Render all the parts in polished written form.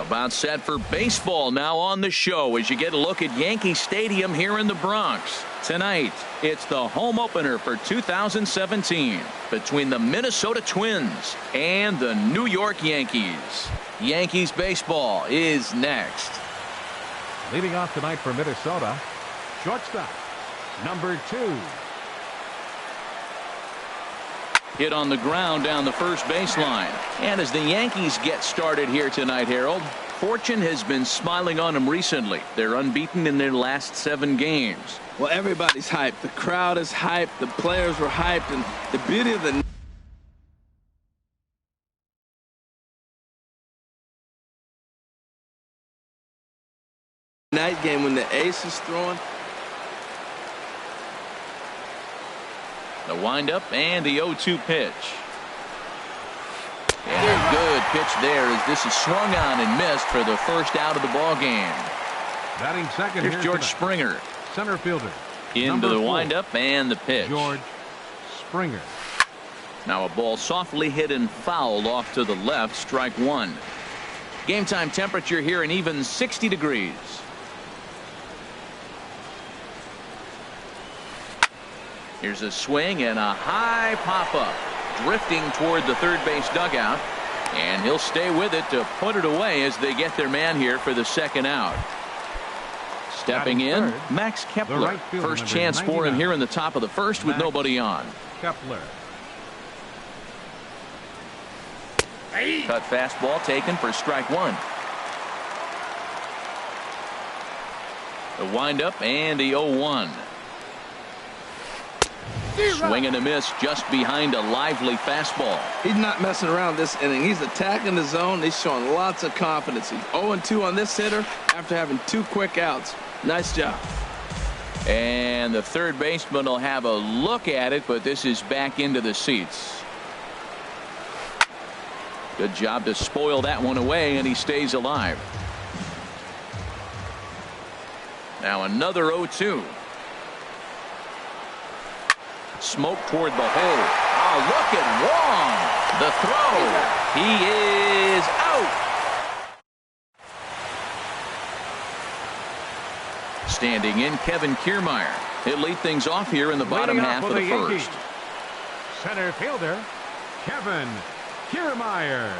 About set for baseball now on the show as you get a look at Yankee Stadium here in the Bronx. Tonight, it's the home opener for 2017 between the Minnesota Twins and the New York Yankees. Yankees baseball is next. Leading off tonight for Minnesota, shortstop, number 2. Hit on the ground down the first baseline. And as the Yankees get started here tonight, Harold, fortune has been smiling on them recently. They're unbeaten in their last 7 games. Well, everybody's hyped. The crowd is hyped. The players were hyped. And the beauty of the night game when the ace is throwing. The windup and the 0-2 pitch. And a good pitch there as this is swung on and missed for the first out of the ball game. Batting second. Here's George Springer. Center fielder. Into the windup and the pitch. George Springer. Now a ball softly hit and fouled off to the left. Strike 1. Game time temperature here an even 60 degrees. Here's a swing and a high pop-up. Drifting toward the third base dugout. And he'll stay with it to put it away as they get their man here for the second out. Stepping in, Max Kepler. Right First chance for him here in the top of the first with nobody on. Kepler. Cut fastball taken for strike 1. The windup and the 0-1. Swing and a miss just behind a lively fastball. He's not messing around this inning. He's attacking the zone. He's showing lots of confidence. He's 0-2 on this hitter after having 2 quick outs. Nice job. And the third baseman will have a look at it, but this is back into the seats. Good job to spoil that one away, and he stays alive. Now another 0-2. Smoke toward the hole. Oh, look at Wong. The throw. He is out. Standing in, Kevin Kiermaier. He'll lead things off here in the bottom half of the first. Center fielder, Kevin Kiermaier.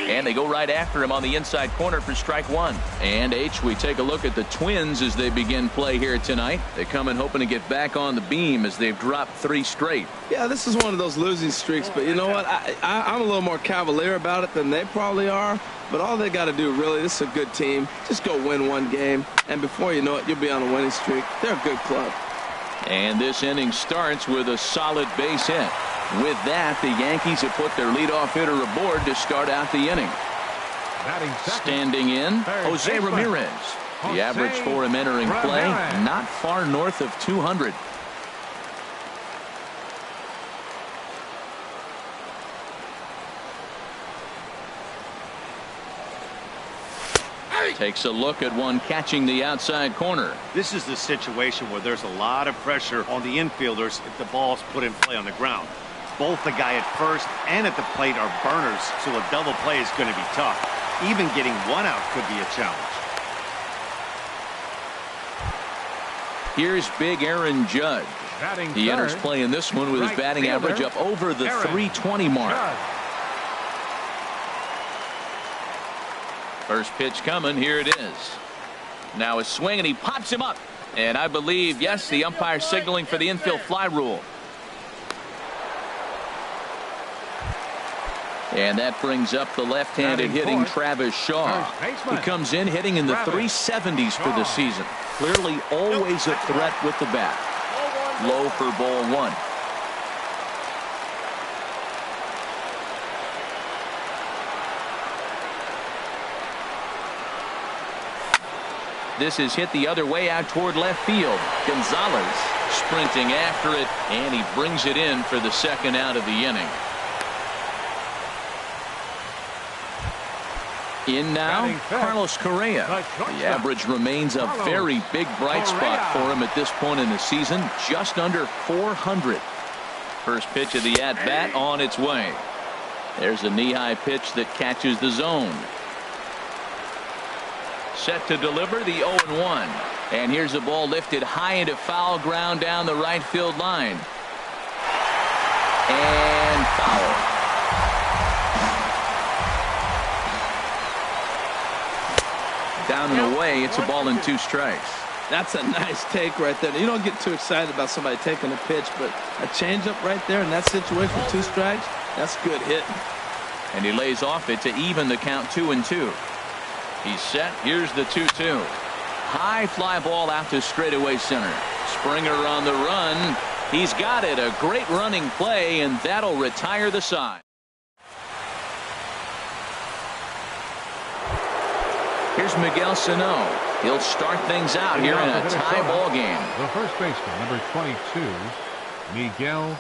And they go right after him on the inside corner for strike 1. And we take a look at the Twins as they begin play here tonight. They come in hoping to get back on the beam as they've dropped 3 straight. Yeah, this is one of those losing streaks, but you know what? I'm a little more cavalier about it than they probably are. But all they got to do, really, this is a good team. Just go win 1 game, and before you know it, you'll be on a winning streak. They're a good club. And this inning starts with a solid base hit. With that, the Yankees have put their leadoff hitter aboard to start out the inning. Standing in, Jose Ramirez. The average for him entering play, not far north of 200. Takes a look at one catching the outside corner. This is the situation where there's a lot of pressure on the infielders if the ball's put in play on the ground. Both the guy at first and at the plate are burners, so a double play is going to be tough. Even getting 1 out could be a challenge. Here's big Aaron Judge. He enters play in this one with his batting average up over the 320 mark. First pitch coming. Here it is. Now a swing, and he pops him up. And I believe, yes, the umpire signaling for the infield fly rule. And that brings up the left-handed hitting Travis Shaw. He comes in hitting in the 370s for the season. Clearly always a threat with the bat. Low for ball 1. This is hit the other way out toward left field. Gonzalez sprinting after it, and he brings it in for the second out of the inning. In now, Carlos Correa. The average remains a very big bright spot for him at this point in the season, just under 400. First pitch of the at-bat on its way. There's a knee-high pitch that catches the zone. Set to deliver the 0-1. And here's a ball lifted high into foul ground down the right field line. And foul. Down and away. It's a ball and 2 strikes. That's a nice take right there. You don't get too excited about somebody taking a pitch, but a changeup right there in that situation with 2 strikes, that's good hitting. And he lays off it to even the count 2-2. He's set. Here's the 2-2. High fly ball out to straightaway center. Springer on the run. He's got it. A great running play, and that'll retire the side. Here's Miguel Sano. He'll start things out here in a tie ball game. The first baseman, number 22, Miguel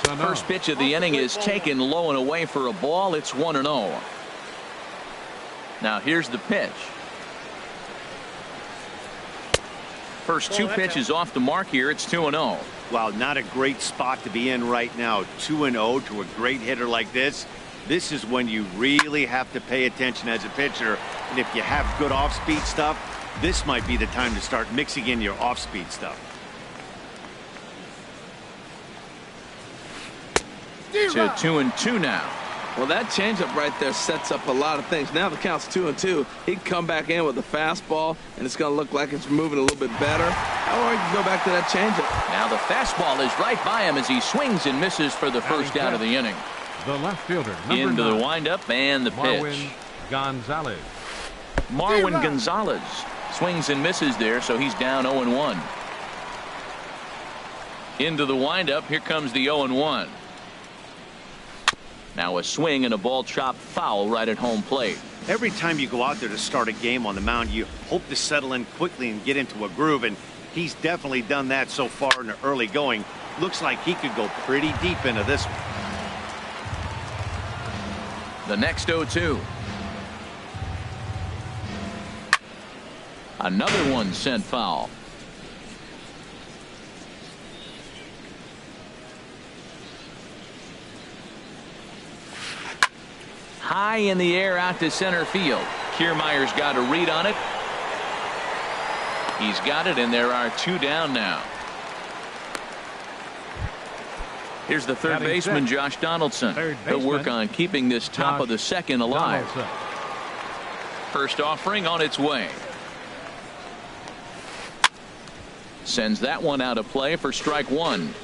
Sano. First pitch of the inning is taken low and away for a ball. It's 1-0. Now here's the pitch. First 2 pitches off the mark here. It's 2-0. Wow, not a great spot to be in right now. 2-0 to a great hitter like this. This is when you really have to pay attention as a pitcher. And if you have good off-speed stuff, this might be the time to start mixing in your off-speed stuff. To 2-2 now. Well, that changeup right there sets up a lot of things. Now the count's 2-2. He can come back in with a fastball, and it's going to look like it's moving a little bit better. Or he can go back to that changeup. Now the fastball is right by him as he swings and misses for the first out of the inning. The left fielder, Into the windup and the pitch. Marwin Gonzalez. Marwin Gonzalez swings and misses there, so he's down 0-1. Into the windup. Here comes the 0-1. Now a swing and a ball chopped foul right at home plate. Every time you go out there to start a game on the mound, you hope to settle in quickly and get into a groove, and he's definitely done that so far in the early going. Looks like he could go pretty deep into this one. The next 0-2. Another one sent foul. High in the air out to center field. Kiermaier's got a read on it. He's got it, and there are 2 down now. Here's the third baseman, Josh Donaldson. He'll work on keeping this top of the second alive. First offering on its way. Sends that one out of play for strike 1.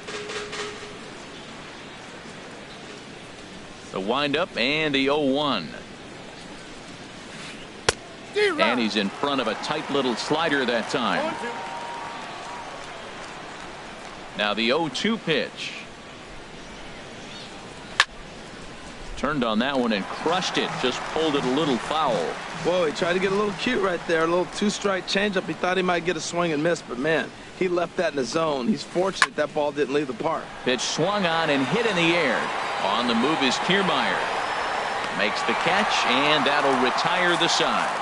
The windup and the 0-1. And he's in front of a tight little slider that time. Now the 0-2 pitch. Turned on that one and crushed it. Just pulled it a little foul. Whoa, he tried to get a little cute right there. A little 2-strike changeup. He thought he might get a swing and miss, but man, he left that in the zone. He's fortunate that ball didn't leave the park. Pitch swung on and hit in the air. On the move is Kiermaier. Makes the catch, and that'll retire the side.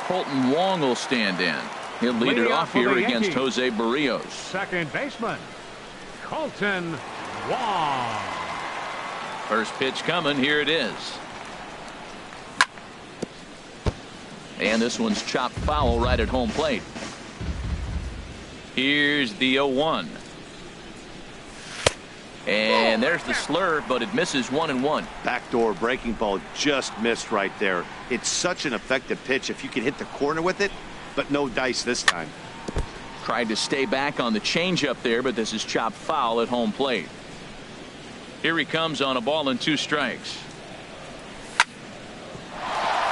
Colton Wong will stand in. He'll lead it off here against Jose Barrios. Second baseman, Colton Wong. First pitch coming. Here it is. And this one's chopped foul right at home plate. Here's the 0-1. And there's the slurve, but it misses 1-1. Backdoor breaking ball just missed right there. It's such an effective pitch if you can hit the corner with it, but no dice this time. Tried to stay back on the changeup there, but this is chopped foul at home plate. Here he comes on a ball and 2 strikes.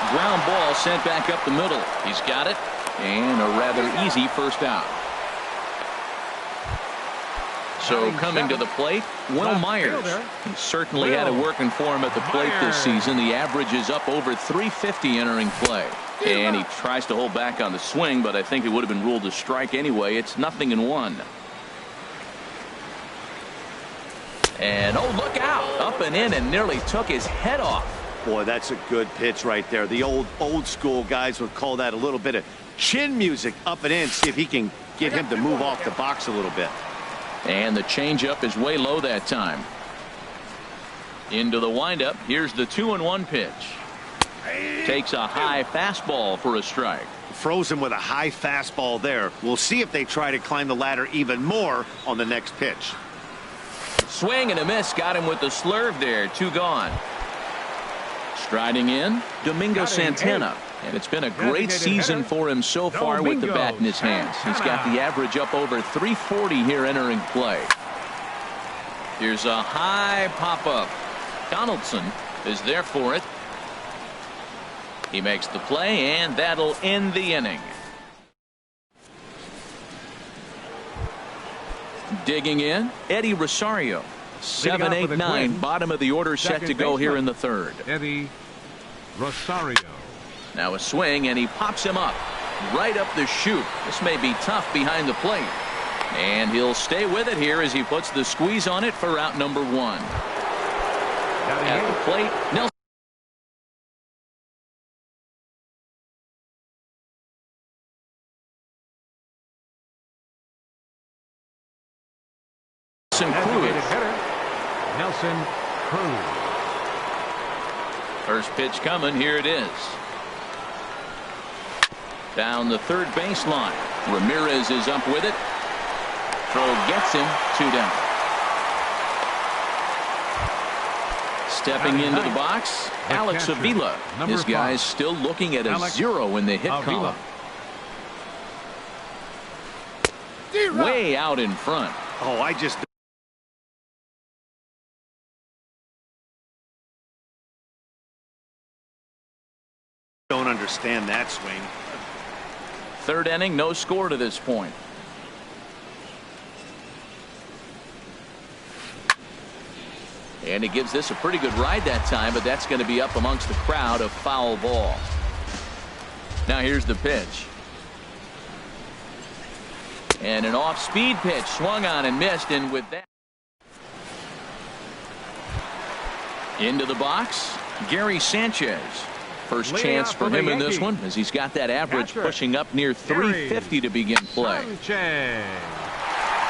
Ground ball sent back up the middle. He's got it, and a rather easy first out. So coming to the plate, Will Myers. He certainly had it working for him at the plate this season. The average is up over 350 entering play. And he tries to hold back on the swing, but I think it would have been ruled a strike anyway. It's 0-1. And oh, look out. Up and in and nearly took his head off. Boy, that's a good pitch right there. The old school guys would call that a little bit of chin music up and in. See if he can get him to move off the box a little bit. And the changeup is way low that time. Into the windup. Here's the 2-1 pitch. Takes a high fastball for a strike. Frozen with a high fastball there. We'll see if they try to climb the ladder even more on the next pitch. Swing and a miss. Got him with the slurve there. 2 gone. Striding in, Domingo Santana. And it's been a great season for him so far with the bat in his hands. He's got the average up over 340 here entering play. Here's a high pop-up. Donaldson is there for it. He makes the play, and that'll end the inning. Digging in, Eddie Rosario. 7, 8, 9, bottom of the order set to go here in the third. Eddie Rosario. Now a swing, and he pops him up right up the chute. This may be tough behind the plate. And he'll stay with it here as he puts the squeeze on it for out number 1. At the plate, Nelson Cruz. Nelson Cruz. First pitch coming. Here it is. Down the third baseline. Ramirez is up with it. Throw gets him. 2 down. Stepping into the box, Alex Avila. This guy's still looking at a 0 in the hit column. Way out in front. Oh, I just don't understand that swing. Third inning, no score to this point. And he gives this a pretty good ride that time, but that's going to be up amongst the crowd. A foul ball. Now here's the pitch. And an off-speed pitch swung on and missed, and with that into the box, Gary Sanchez. First chance for him in this one, as he's got that average pushing up near 350 to begin play.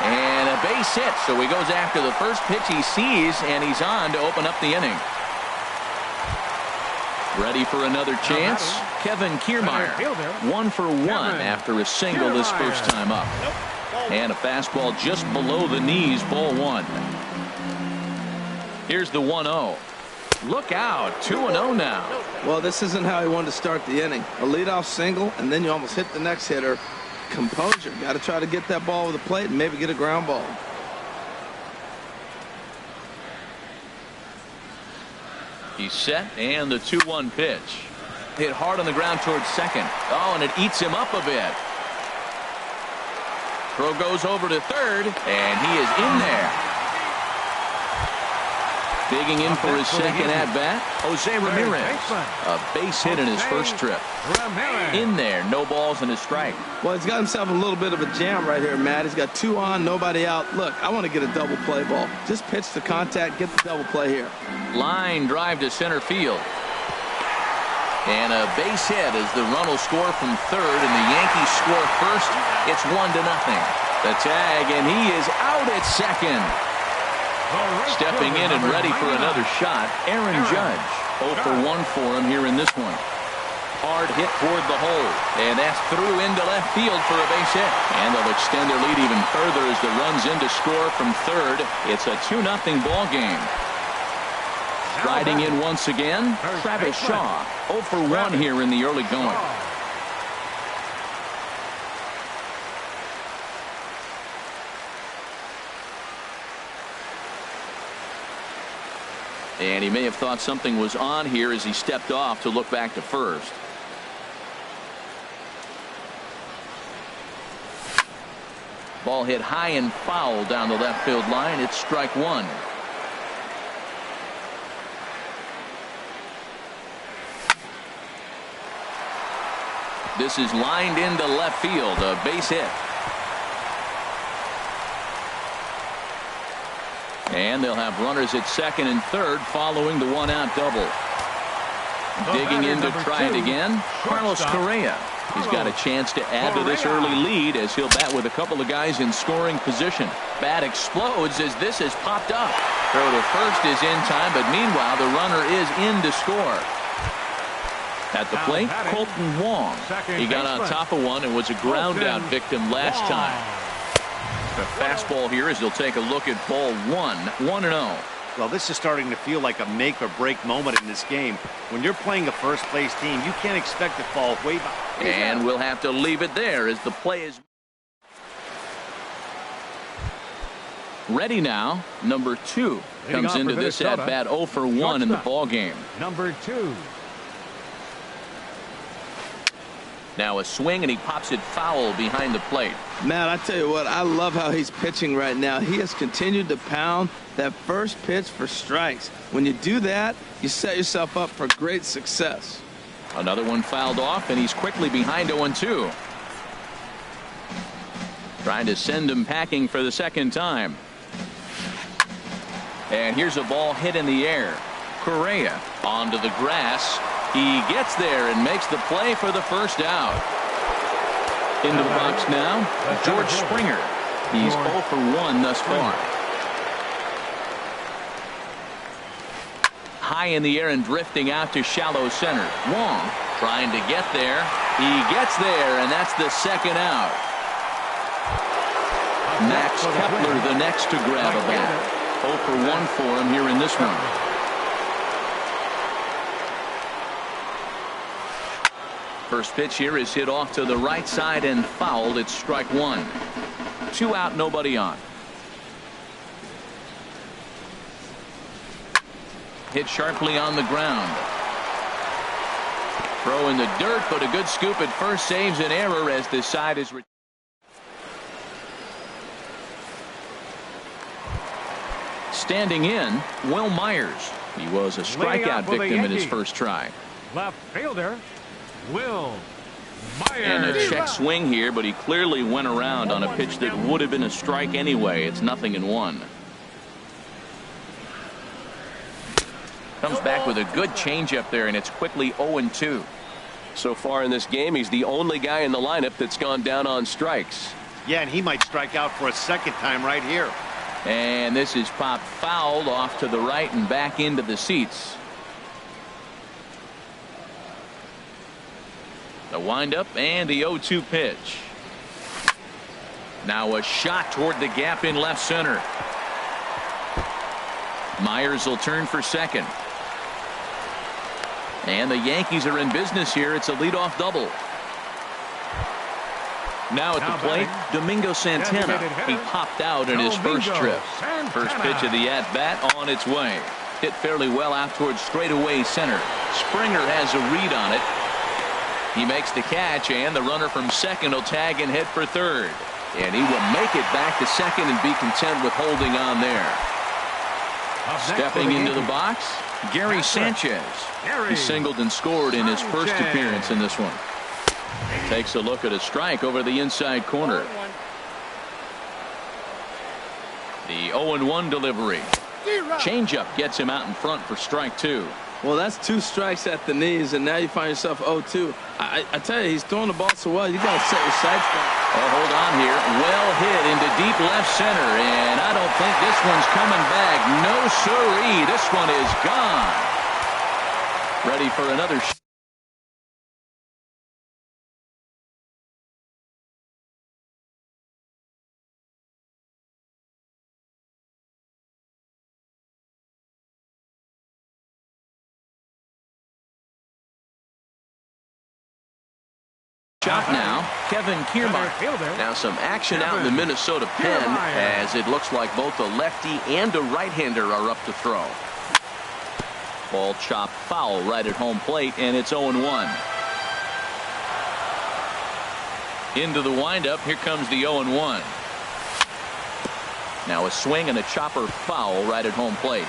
And a base hit, so he goes after the first pitch he sees, and he's on to open up the inning. Ready for another chance? Kevin Kiermaier, 1 for 1 after a single this first time up. And a fastball just below the knees, ball 1. Here's the 1-0. Look out, 2-0 now. Well, this isn't how he wanted to start the inning. A leadoff single, and then you almost hit the next hitter. Composure. Got to try to get that ball over the plate and maybe get a ground ball. He's set, and the 2-1 pitch. Hit hard on the ground towards second. Oh, and it eats him up a bit. Throw goes over to third, and he is in there. Digging in for his second at-bat, Jose Ramirez. A base hit in his first trip. In there, no balls and a strike. Well, he's got himself a little bit of a jam right here, Matt. He's got 2 on, nobody out. Look, I want to get a double play ball. Just pitch the contact, get the double play here. Line drive to center field. And a base hit as the run will score from third, and the Yankees score first. It's 1-0. The tag, and he is out at second. Stepping in and ready for another shot, Aaron Judge. 0 for 1 for him here in this one. Hard hit toward the hole, and that's through into left field for a base hit. And they'll extend their lead even further as the run's in to score from third. It's a 2-0 ball game. Riding in once again, Travis Shaw. 0 for 1 here in the early going. And he may have thought something was on here as he stepped off to look back to first. Ball hit high and foul down the left field line. It's strike 1. This is lined into left field. A base hit. And they'll have runners at second and third following the 1-out double. Digging in to try it again, Carlos Correa. He's got a chance to add to this early lead as he'll bat with a couple of guys in scoring position. Bat explodes as this has popped up. Throw to first is in time, but meanwhile the runner is in to score. At the plate, Colton Wong. He got on top of one and was a ground out victim last time. The fastball here as he'll take a look at ball one. 1-0. Well, this is starting to feel like a make or break moment in this game. When you're playing a first place team, you can't expect to fall way back. And we'll have to leave it there as the play is ready now. Number 2 comes into this at bat 0 for 1 in the ball game. Number 2. Now a swing and he pops it foul behind the plate. Matt, I tell you what, I love how he's pitching right now. He has continued to pound that first pitch for strikes. When you do that, you set yourself up for great success. Another one fouled off, and he's quickly behind 0-2. Trying to send him packing for the second time. And here's a ball hit in the air. Correa onto the grass. He gets there and makes the play for the first out. Into the box now, George Springer. He's 0 for 1 thus far. High in the air and drifting out to shallow center. Wong trying to get there. He gets there, and that's the second out. Max Kepler the next to grab a bat. 0 for 1 for him here in this one. First pitch here is hit off to the right side and fouled. It's strike 1. 2 out, nobody on. Hit sharply on the ground. Throw in the dirt, but a good scoop at first saves an error as this side is. Standing in, Will Myers. He was a strikeout victim in his first try. Left fielder, Will Myers. And a check swing here, but he clearly went around on a pitch that would have been a strike anyway. It's 0-1. Comes back with a good changeup there, and it's quickly 0-2. So far in this game, he's the only guy in the lineup that's gone down on strikes. Yeah, and he might strike out for a second time right here. And this is popped fouled off to the right and back into the seats. The windup and the 0-2 pitch. Now a shot toward the gap in left center. Myers will turn for second. And the Yankees are in business here. It's a leadoff double. Now at the plate, Domingo Santana. He popped out in his first trip. First pitch of the at-bat on its way. Hit fairly well out towards straightaway center. Springer has a read on it. He makes the catch, and the runner from second will tag and head for third. And he will make it back to second and be content with holding on there. Stepping into the box, Gary Sanchez. He singled and scored in his first appearance in this one. Takes a look at a strike over the inside corner. The 0-1 delivery. Changeup gets him out in front for strike 2. Well, that's 2 strikes at the knees, and now you find yourself 0-2. I tell you, he's throwing the ball so well, you got to set your sights back. Oh, hold on here. Well hit into deep left center, and I don't think this one's coming back. No siree. This one is gone. Ready for another shot. Shot now, Kevin Kiermaier. Now some action out in the Minnesota pen as it looks like both a lefty and a right-hander are up to throw. Ball chopped foul right at home plate, and it's 0-1. Into the windup, here comes the 0-1. Now a swing and a chopper foul right at home plate.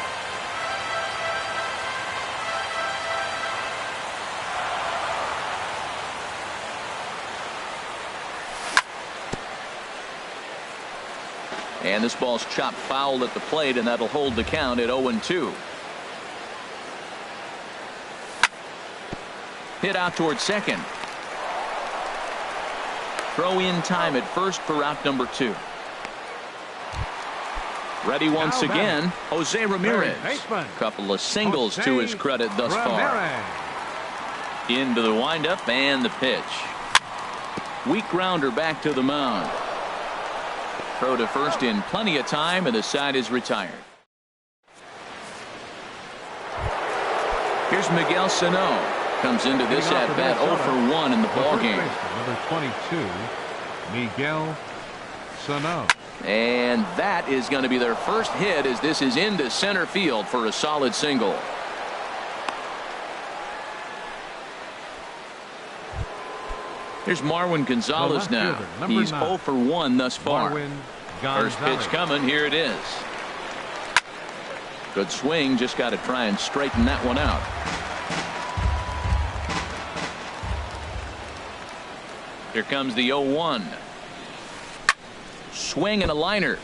And this ball's chopped foul at the plate, and that'll hold the count at 0-2. Hit out towards second. Throw in time at first for out number 2. Ready once again, Jose Ramirez. Couple of singles to his credit thus far. Into the windup and the pitch. Weak grounder back to the mound. Throw to first in plenty of time, and the side is retired. Here's Miguel Sano. Comes into this at-bat 0 for 1 in the ballgame. Number 22, Miguel Sano. And that is going to be their first hit as this is into center field for a solid single. Here's Marwin Gonzalez now. He's 0 for 1 thus far. First pitch coming. Here it is. Good swing. Just got to try and straighten that one out. Here comes the 0-1. Swing and a liner.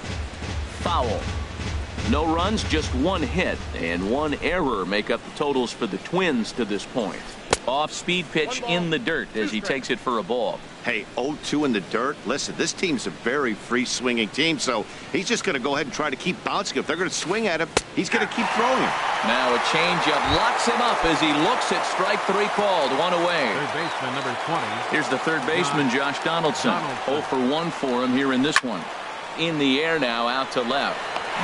Foul. No runs, just 1 hit, and 1 error make up the totals for the Twins to this point. Off-speed pitch in the dirt as he takes it for a ball. Hey, 0-2 in the dirt. Listen, this team's a very free-swinging team, so he's just going to go ahead and try to keep bouncing. If they're going to swing at him, he's going to keep throwing him. Now a changeup locks him up as he looks at strike 3 called. 1 away. Third baseman, number 20. Here's the third baseman, Josh Donaldson. 0 for 1 for him here in this one. In the air now, out to left.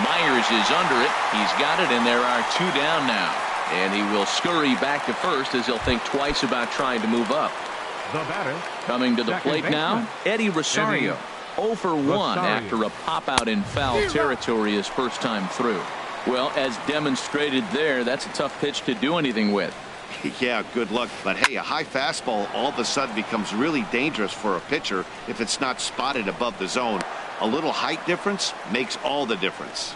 Myers is under it. He's got it, and there are 2 down now. And he will scurry back to first as he'll think twice about trying to move up. The batter. Coming to the plate now, Eddie Rosario. 0 for 1 after a pop-out in foul territory his first time through. Well, as demonstrated there, that's a tough pitch to do anything with. Yeah, good luck. But, hey, a high fastball all of a sudden becomes really dangerous for a pitcher if it's not spotted above the zone. A little height difference makes all the difference.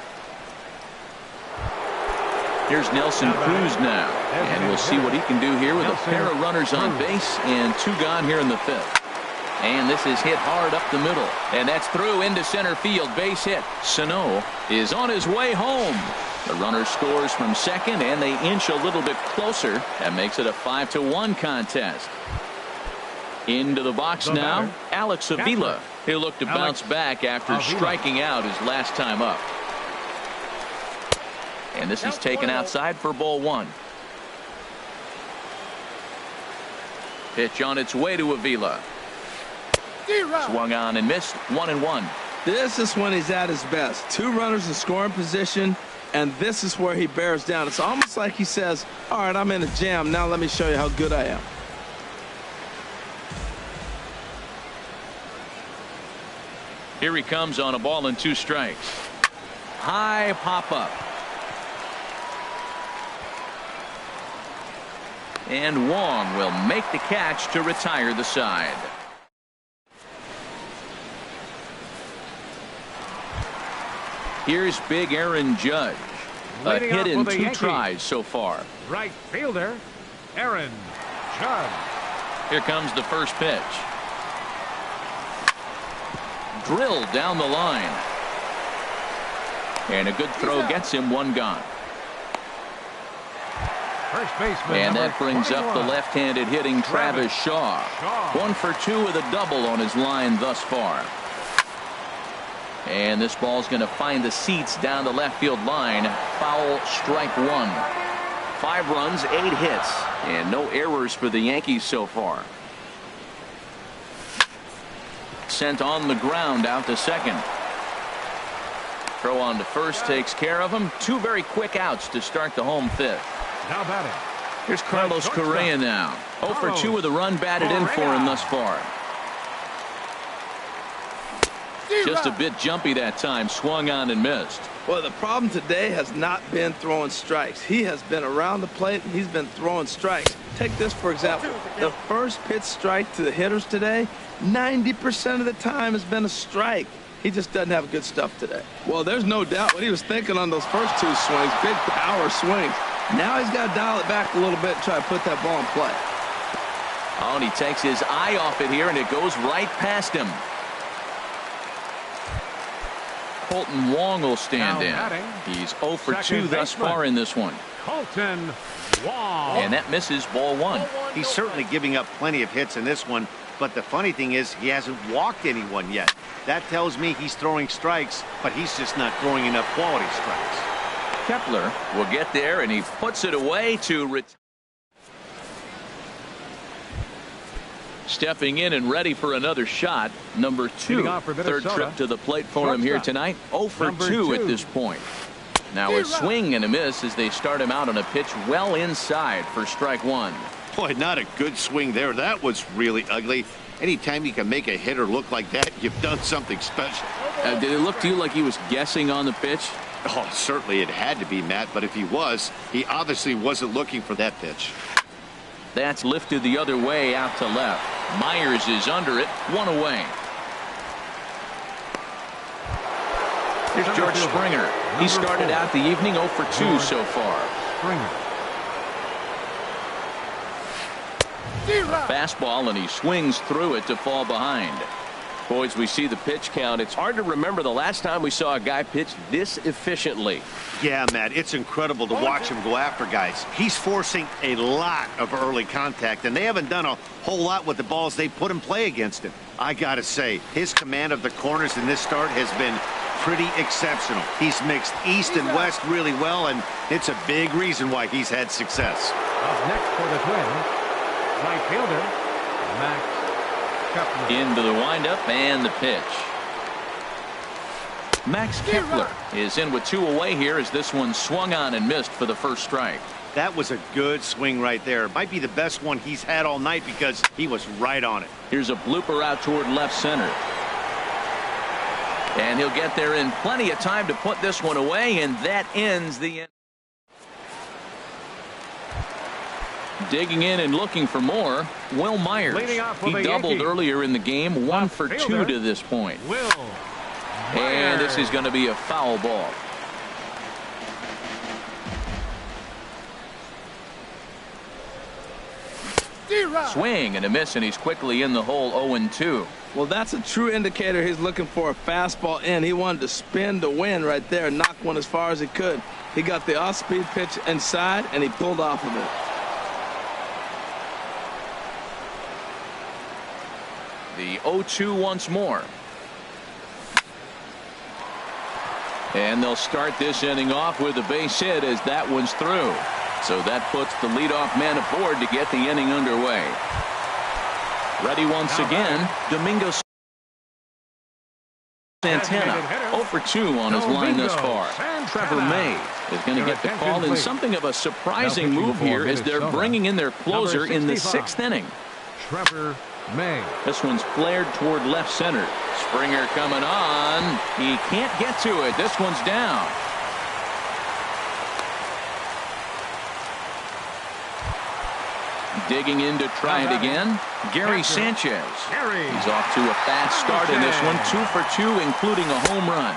Here's Nelson Cruz now, and we'll see what he can do here with a pair of runners on base and 2 gone here in the 5th. And this is hit hard up the middle, and that's through into center field. Base hit. Sano is on his way home. The runner scores from second, and they inch a little bit closer. That makes it a 5-1 contest. Into the box now, Alex Avila. He'll look to bounce back after striking out his last time up. And this is taken outside for ball 1. Pitch on its way to Avila. Swung on and missed. 1-1. This is when he's at his best. 2 runners in scoring position, and this is where he bears down. It's almost like he says, all right, I'm in a jam. Now let me show you how good I am. Here he comes on a ball and 2 strikes. High pop up. And Wong will make the catch to retire the side. Here's big Aaron Judge. A hit in 2 tries so far. Right fielder, Aaron Judge. Here comes the first pitch. Drilled down the line. And a good throw gets him 1 gone. First baseman, and that brings 21. up the left-handed hitting Travis Shaw. 1 for 2 with a double on his line thus far. And this ball's going to find the seats down the left field line. Foul, strike 1. 5 runs, 8 hits, and no errors for the Yankees so far. Sent on the ground out to second. Throw on to first takes care of him. 2 very quick outs to start the home 5th. Now batting. Here's Carlos Correa now. 0 for 2 with a run batted in for him thus far. Just a bit jumpy that time. Swung on and missed. Well, the problem today has not been throwing strikes. He has been around the plate, and he's been throwing strikes. Take this, for example. The first pitch strike to the hitters today, 90% of the time has been a strike. He just doesn't have good stuff today. Well, there's no doubt what he was thinking on those first 2 swings. Big power swings. Now he's got to dial it back a little bit and try to put that ball in play. Oh, and he takes his eye off it here, and it goes right past him. Colton Wong will stand in. He's 0 for 2 thus far in this one. Colton Wong. And that misses ball 1. He's certainly giving up plenty of hits in this one, But the funny thing is he hasn't walked anyone yet. That tells me he's throwing strikes, but he's just not throwing enough quality strikes. Kepler will get there, and he puts it away to stepping in and ready for another shot. Number 2, third trip to the plate for him here tonight. 0 for 2 at this point. Now a swing and a miss as they start him out on a pitch well inside for strike 1. Boy, not a good swing there. That was really ugly. Anytime you can make a hitter look like that, you've done something special. Did it look to you like he was guessing on the pitch? Oh, certainly it had to be, Matt, but if he was, he obviously wasn't looking for that pitch. That's lifted the other way out to left. Myers is under it, 1 away. Here's George Springer. He started out the evening 0 for 2 so far. Fastball, and he swings through it to fall behind. Boys, we see the pitch count. It's hard to remember the last time we saw a guy pitch this efficiently. Yeah, Matt, it's incredible to watch him go after guys. He's forcing a lot of early contact, and they haven't done a whole lot with the balls they put in play against him. I gotta say, his command of the corners in this start has been pretty exceptional. He's mixed east and west really well, and it's a big reason why he's had success. Up next for the Twins, right fielder Max Kepler. Into the windup and the pitch. Max Kepler is in with 2 away here as this one swung on and missed for the first strike. That was a good swing right there. Might be the best one he's had all night because he was right on it. Here's a blooper out toward left center. And he'll get there in plenty of time to put this one away, and that ends the inning. Digging in and looking for more, Will Myers. He doubled earlier in the game, 1 for 2 to this point. And this is going to be a foul ball. Swing and a miss, and he's quickly in the hole 0-2. Well, that's a true indicator he's looking for a fastball in. He wanted to spin to win right there, knock one as far as he could. He got the off-speed pitch inside, and he pulled off of it. The 0-2 once more. And they'll start this inning off with a base hit as that one's through. So that puts the leadoff man aboard to get the inning underway. Ready once again, Domingo Santana, 0 for 2 on his line thus far. Trevor May is going to get the call in something of a surprising move here as they're bringing in their closer in the 6th inning. Trevor May. This one's flared toward left center. Springer coming on. He can't get to it. This one's down. Digging in to try it again, Gary Sanchez. He's off to a fast start in this one, 2 for 2, including a home run.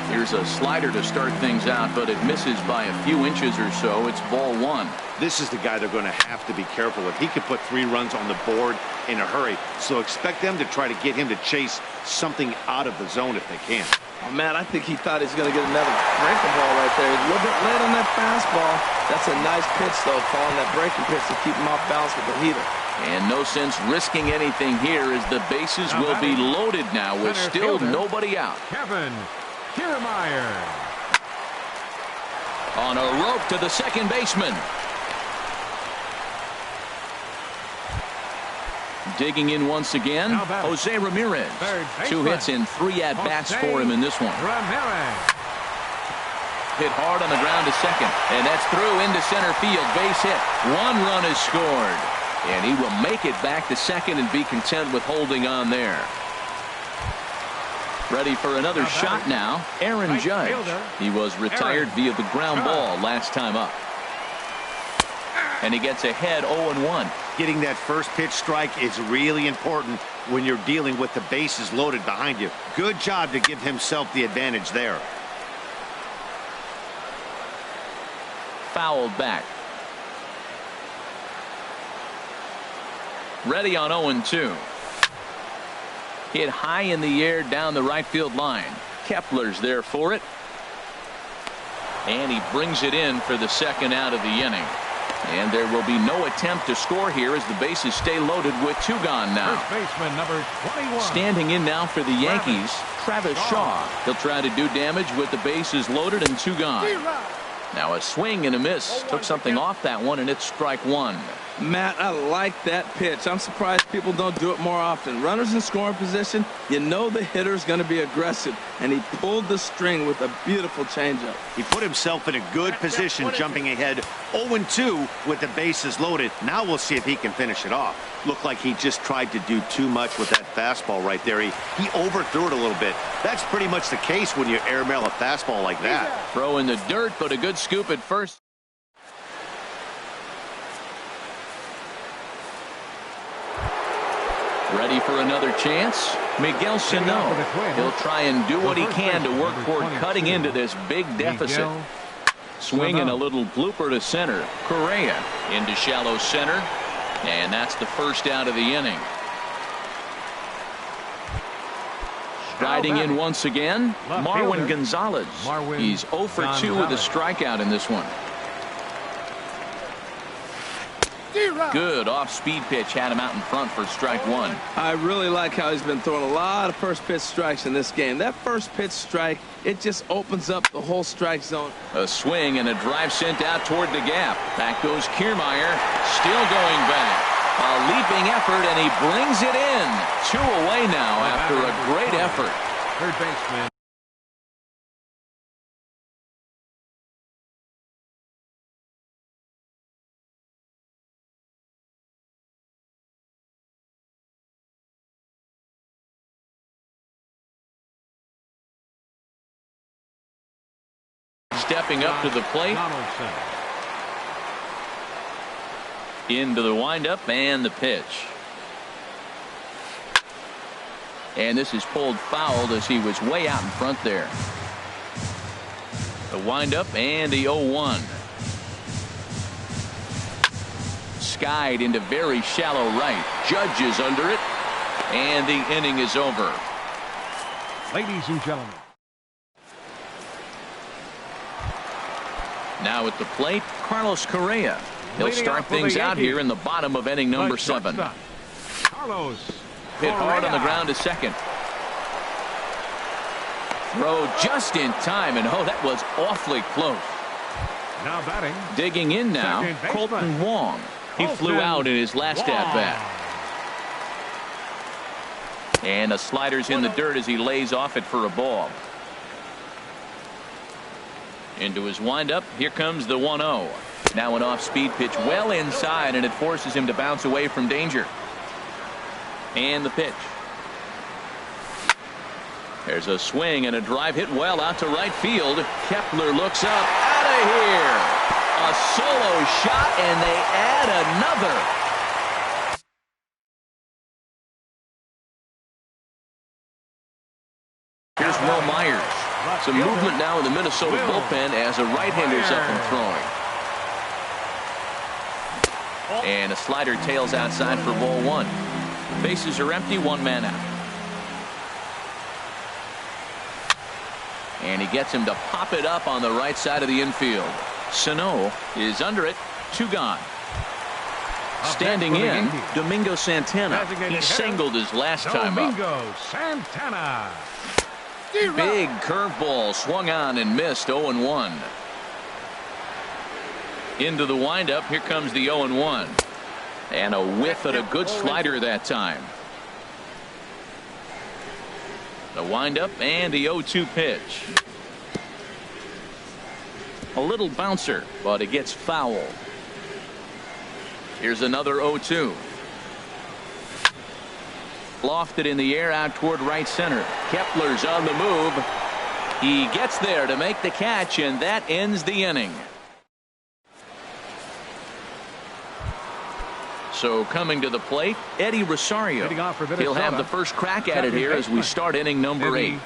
Here's a slider to start things out, but it misses by a few inches or so. It's ball 1. This is the guy they're going to have to be careful with. He could put 3 runs on the board in a hurry, so expect them to try to get him to chase something out of the zone if they can. Oh, man, I think he thought he's going to get another breaking ball right there. He's a little bit late on that fastball. That's a nice pitch, though, following that breaking pitch to keep him off balance with the heater. And no sense risking anything here as the bases will be loaded now with still nobody out. Kevin Kiermaier. On a rope to the second baseman. Digging in once again, Jose Ramirez. 2 hits and 3 at-bats for him in this one. Hit hard on the ground to second, and that's through into center field. Base hit. 1 run is scored, and he will make it back to second and be content with holding on there. Ready for another shot now, Aaron Judge. He was retired via the ground ball last time up. And he gets ahead 0-1. Getting that first pitch strike is really important when you're dealing with the bases loaded behind you. Good job to give himself the advantage there. Fouled back. Ready on 0-2. Hit high in the air down the right field line. Kepler's there for it. And he brings it in for the second out of the inning. And there will be no attempt to score here as the bases stay loaded with 2 gone now. First baseman number 21. Standing in now for the Yankees, Travis Shaw. He'll try to do damage with the bases loaded and 2 gone. Now a swing and a miss. Took something off that one, and it's strike 1. Matt, I like that pitch. I'm surprised people don't do it more often. Runners in scoring position, you know the hitter's going to be aggressive, and he pulled the string with a beautiful changeup. He put himself in a good position, jumping ahead 0-2 with the bases loaded. Now we'll see if he can finish it off. Looked like he just tried to do too much with that fastball right there. He overthrew it a little bit. That's pretty much the case when you airmail a fastball like that. Throw in the dirt, but a good scoop at first. Ready for another chance? Miguel Sano. He'll try and do what he can to work toward cutting into this big deficit. Swing and a little blooper to center. Correa into shallow center. And that's the first out of the inning. Riding in once again, Marwin Gonzalez. He's 0 for 2 with a strikeout in this one. Good off-speed pitch had him out in front for strike 1. I really like how he's been throwing a lot of first pitch strikes in this game. That first pitch strike, it just opens up the whole strike zone. A swing and a drive sent out toward the gap. Back goes Kiermaier, still going back. A leaping effort, and he brings it in. 2 away now after a great effort. Third baseman. Stepping up to the plate. Into the windup and the pitch. And this is pulled fouled as he was way out in front there. The windup and the 0-1. Skied into very shallow right. Judge is under it. And the inning is over. Ladies and gentlemen. Now at the plate, Carlos Correa. He'll start things out here in the bottom of inning number 7. Carlos hit hard on the ground to second. Throw just in time, and oh, that was awfully close. Now batting. Digging in now, Colton Wong. He flew out in his last at-bat. And a slider's in the dirt as he lays off it for a ball. Into his windup. Here comes the 1-0. Now an off-speed pitch well inside, and it forces him to bounce away from danger. And the pitch. There's a swing and a drive hit well out to right field. Kepler looks up. Out of here. A solo shot, and they add another. Here's Will Myers. Some movement now in the Minnesota bullpen as a right-hander's up and throwing. And a slider tails outside for ball 1. Bases are empty, 1 man out. And he gets him to pop it up on the right side of the infield. Sano is under it, 2 gone. Standing in, Domingo Santana. He singled his last time up. Domingo Santana. Big curveball swung on and missed. 0-1. Into the windup. Here comes the 0-1. And a whiff at a good slider that time. The windup and the 0-2 pitch. A little bouncer, but it gets foul. Here's another 0-2. Lofted in the air out toward right center. Kepler's on the move. He gets there to make the catch, and that ends the inning. So coming to the plate, Eddie Rosario. He'll have the first crack at it here as we start inning number 8.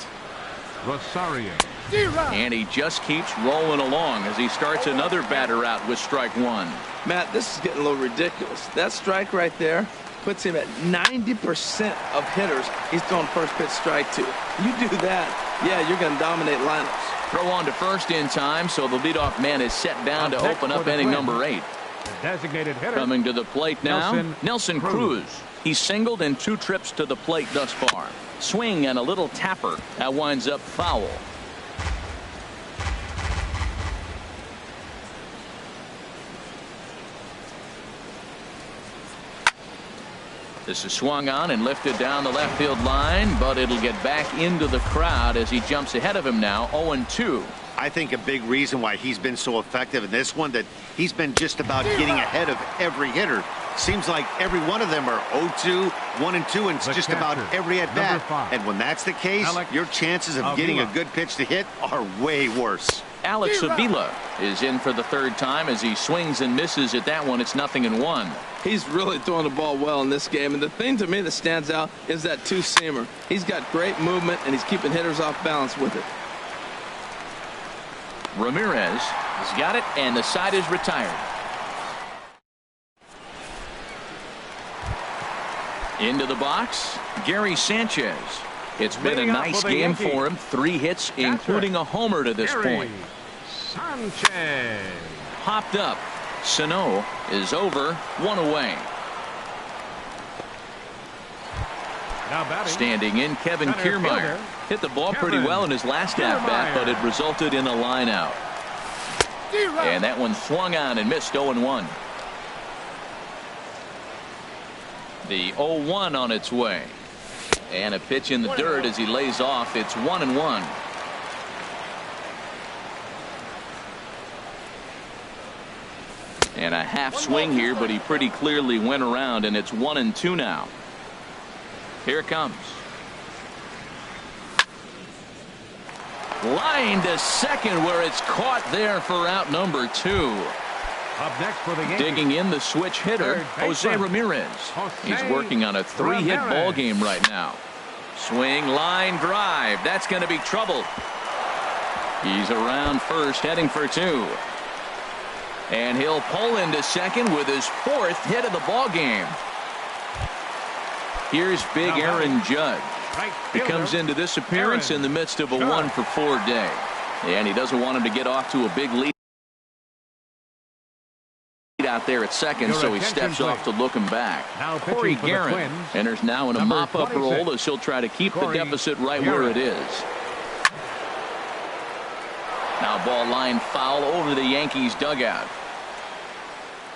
Rosario. And he just keeps rolling along as he starts another batter out with strike 1. Matt, this is getting a little ridiculous. That strike right there puts him at 90% of hitters he's throwing first pitch strike to. You do that, yeah, you're going to dominate lineups. Throw on to first in time, so the leadoff man is set down to open up inning number 8. The designated hitter. Coming to the plate now, Nelson Cruz. Cruz. He's singled in 2 trips to the plate thus far. Swing and a little tapper. That winds up foul. This is swung on and lifted down the left field line, but it'll get back into the crowd as he jumps ahead of him now, 0-2. I think a big reason why he's been so effective in this one, that he's been just about getting ahead of every hitter. Seems like every one of them are 0-2, 1-2, and it's just about every at-bat. And when that's the case, your chances of getting a good pitch to hit are way worse. Alex Avila is in for the 3rd time as he swings and misses at that one. It's 0-1. He's really throwing the ball well in this game, and the thing to me that stands out is that two-seamer. He's got great movement, and he's keeping hitters off balance with it. Ramirez has got it, and the side is retired. Into the box, Gary Sanchez. It's been a nice game for him. 3 hits, including a homer to this point. Sanchez. Popped up. Sano is over, 1 away. Now batting. Standing in, Kevin Kiermaier. Hit the ball pretty well in his last at-bat, but it resulted in a line out. And that one swung on and missed, 0-1. The 0-1 on its way. And a pitch in the dirt as he lays off. It's 1-1. And a half swing here, but he pretty clearly went around, and it's 1-2 now. Here it comes. Line to second, where it's caught there for out number 2. Up next for the Yankees. Digging in the switch hitter, Jose Ramirez. He's working on a 3-hit ball game right now. Swing, line, drive. That's going to be trouble. He's around first, heading for 2. And he'll pull into second with his 4th hit of the ball game. Here's big Aaron Judge. He comes into this appearance in the midst of a 1-for-4 day. And he doesn't want him to get off to a big lead out there at second, so he steps off to look him back. Corey Guerin enters now in a mop-up role as he'll try to keep the deficit right where it is. Now ball line foul over the Yankees dugout.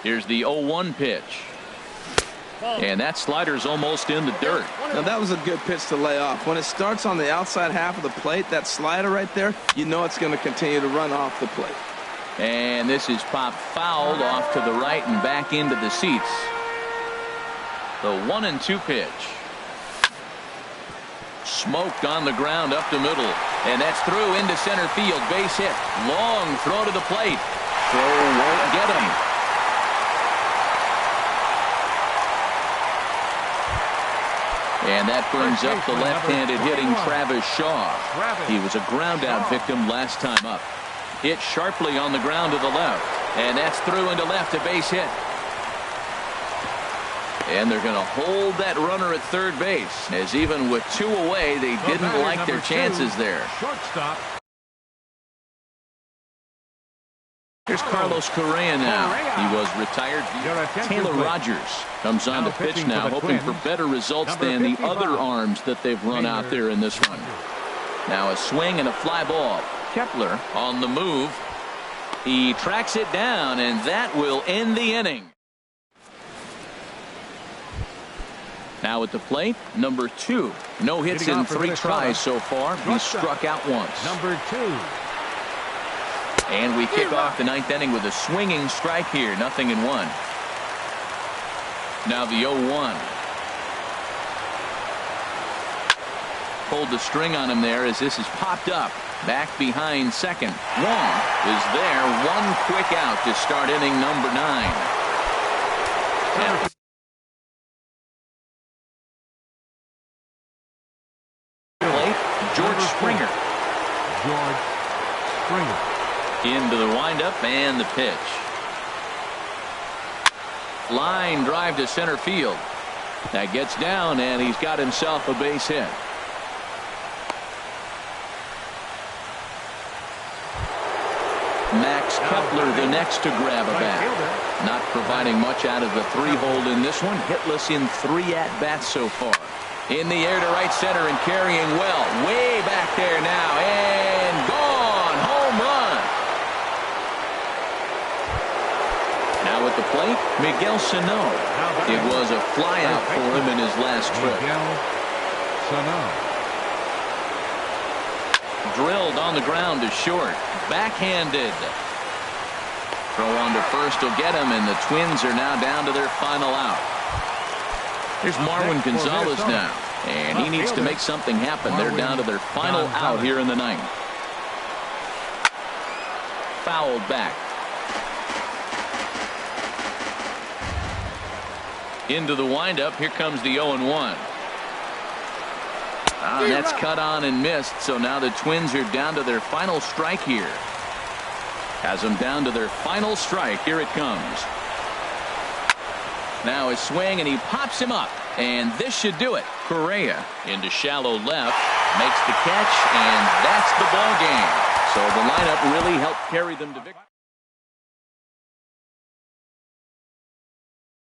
Here's the 0-1 pitch. And that slider's almost in the dirt. Now that was a good pitch to lay off. When it starts on the outside half of the plate, that slider right there, you know it's going to continue to run off the plate. And this is popped fouled off to the right and back into the seats. The 1-2 pitch. Smoked on the ground up the middle. And that's through into center field. Base hit. Long throw to the plate. Throw won't get him. And that brings up the left-handed hitting Travis Shaw. He was a ground-out victim last time up. Hit sharply on the ground to the left. And that's through into left, a base hit. And they're going to hold that runner at third base, as even with 2 away, they didn't like their chances there. Shortstop. Here's Carlos Correa now. He was retired. Taylor Rogers comes on to pitch now, hoping for better results than the other arms that they've run out there in this one. Now a swing and a fly ball. Kepler on the move. He tracks it down, and that will end the inning. Now at the plate, number 2. No hits in 3 tries so far. He's struck out once. Number 2. And we kick off the 9th inning with a swinging strike here. 0-1. Now the 0-1. Pulled the string on him there as this is popped up. Back behind second. Wong is there. 1 quick out to start inning number 9. Plate, George Springer. George Springer. Into the windup and the pitch. Line drive to center field. That gets down, and he's got himself a base hit. Max Kepler the next to grab a bat. Not providing much out of the 3-hole in this one. Hitless in 3 at-bats so far. In the air to right center and carrying well. Way back there now. And gone. Home run. Now at the plate, Miguel Sano. It was a flyout for him in his last trip. Drilled on the ground to short. Backhanded. Throw on to first will get him, and the Twins are now down to their final out. Here's Marwin Gonzalez now, and he needs to make something happen. They're down to their final out here in the ninth. Fouled back. Into the windup. Here comes the 0-1. And that's cut on and missed, so now the Twins are down to their final strike here. Has them down to their final strike. Here it comes. Now a swing, and he pops him up, and this should do it. Correa into shallow left, makes the catch, and that's the ball game. So the lineup really helped carry them to victory.